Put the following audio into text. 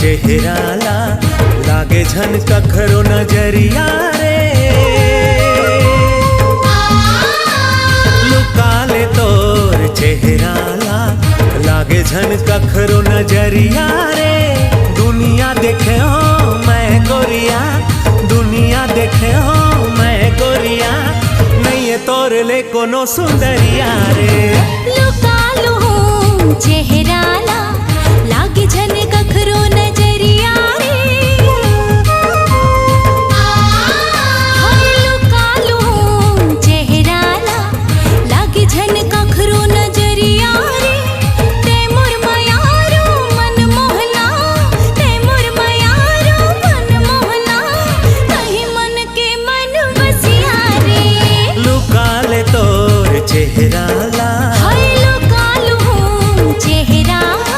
चेहराला लागे झन कखरो नजरिया रे। लुकाले तोर चेहराला लागे झन कखरो नजरिया रे। दुनिया देखे हो मैं गोरिया, दुनिया देखे हो मैं गोरिया, नहीं है तोर ले कोनो सुंदरिया रे। लुका लो चेहराला